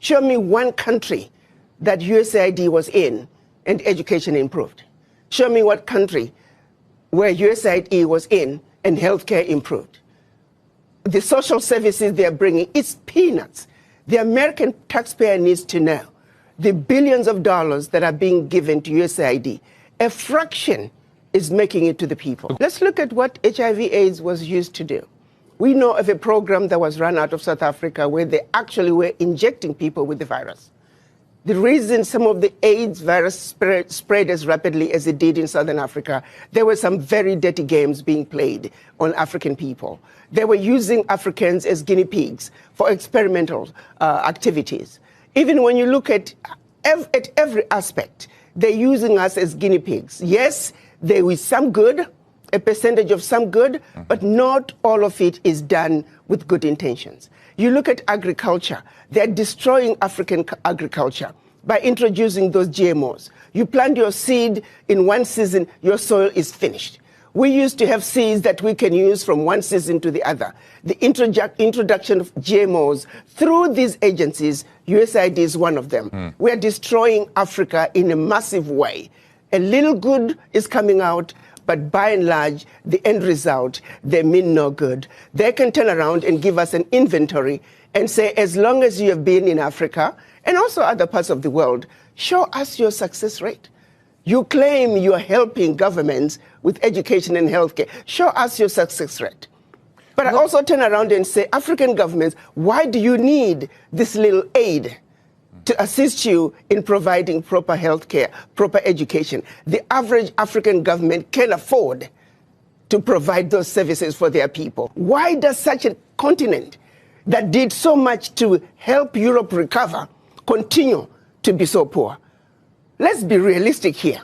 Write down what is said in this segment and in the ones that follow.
Show me one country that USAID was in and education improved. Show me what country where USAID was in and healthcare improved. The social services they're bringing, it's peanuts. The American taxpayer needs to know the billions of dollars that are being given to USAID, a fraction is making it to the people. Let's look at what HIV/AIDS was used to do. We know of a program that was run out of South Africa where they actually were injecting people with the virus. The reason some of the AIDS virus spread as rapidly as it did in Southern Africa, there were some very dirty games being played on African people. They were using Africans as guinea pigs for experimental activities. Even when you look at every aspect, they're using us as guinea pigs. Yes, there is some good, a percentage of some good, but not all of it is done with good intentions. You look at agriculture, they're destroying African agriculture by introducing those GMOs. You plant your seed in one season, your soil is finished. We used to have seeds that we can use from one season to the other. The introduction of GMOs through these agencies, USAID is one of them. We are destroying Africa in a massive way. A little good is coming out, but by and large, the end result, they mean no good. They can turn around and give us an inventory and say, as long as you have been in Africa and also other parts of the world, show us your success rate. You claim you're helping governments with education and healthcare. Show us your success rate. But I also turn around and say, African governments, why do you need this little aid to assist you in providing proper healthcare, proper education? The average African government can afford to provide those services for their people. Why does such a continent that did so much to help Europe recover continue to be so poor? Let's be realistic here.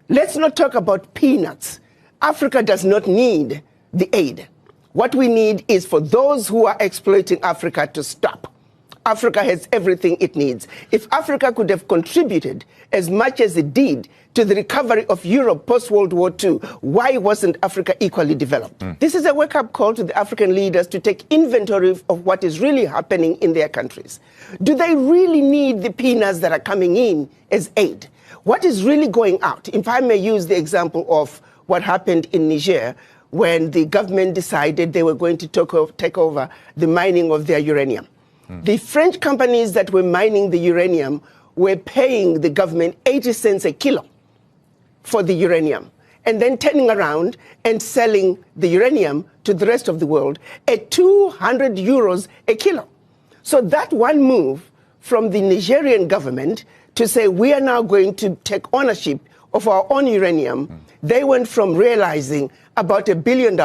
Let's not talk about peanuts. Africa does not need the aid. What we need is for those who are exploiting Africa to stop. Africa has everything it needs. If Africa could have contributed as much as it did to the recovery of Europe post-World War II, why wasn't Africa equally developed? This is a wake-up call to the African leaders to take inventory of what is really happening in their countries. Do they really need the peanuts that are coming in as aid? What is really going out? If I may use the example of what happened in Niger when the government decided they were going to take over the mining of their uranium. The French companies that were mining the uranium were paying the government 80 cents a kilo for the uranium, and then turning around and selling the uranium to the rest of the world at 200 euros a kilo. So that one move from the Nigerian government to say we are now going to take ownership of our own uranium, they went from realizing about $1 billion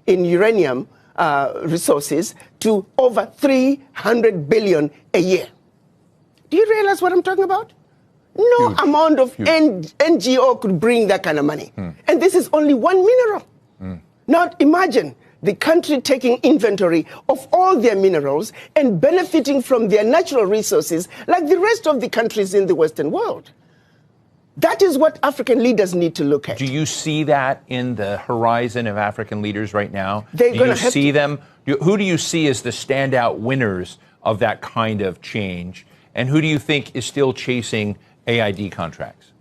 in uranium resources to over 300 billion a year. Do you realize what I'm talking about? No amount of NGO could bring that kind of money. And this is only one mineral. Now imagine the country taking inventory of all their minerals and benefiting from their natural resources like the rest of the countries in the Western world. That is what African leaders need to look at. Do you see that in the horizon of African leaders right now? They're do you see them? Who do you see as the standout winners of that kind of change? And who do you think is still chasing AID contracts?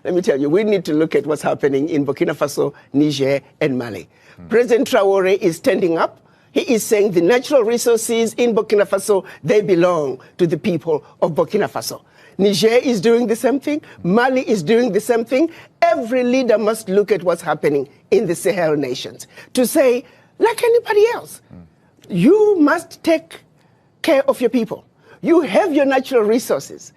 Let me tell you, we need to look at what's happening in Burkina Faso, Niger, and Mali. President Traore is standing up. He is saying the natural resources in Burkina Faso, they belong to the people of Burkina Faso. Niger is doing the same thing. Mali is doing the same thing. Every leader must look at what's happening in the Sahel nations to say, like anybody else, you must take care of your people. You have your natural resources.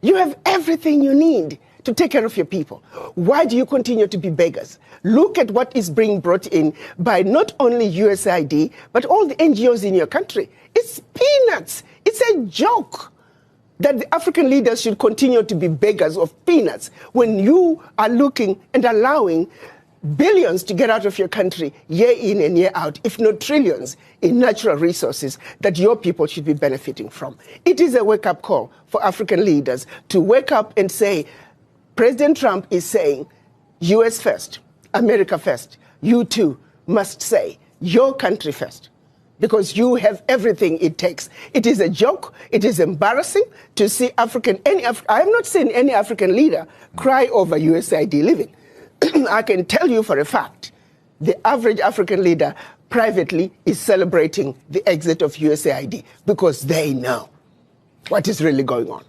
You have everything you need to take care of your people. Why do you continue to be beggars? Look at what is being brought in by not only USAID, but all the NGOs in your country. It's peanuts. It's a joke that the African leaders should continue to be beggars of peanuts when you are looking and allowing billions to get out of your country year in and year out, if not trillions, in natural resources that your people should be benefiting from. It is a wake-up call for African leaders to wake up and say, President Trump is saying, US first, America first. You too must say, your country first. because you have everything it takes. It is a joke. It is embarrassing to see I have not seen any African leader cry over USAID living. I can tell you for a fact, the average African leader privately is celebrating the exit of USAID because they know what is really going on.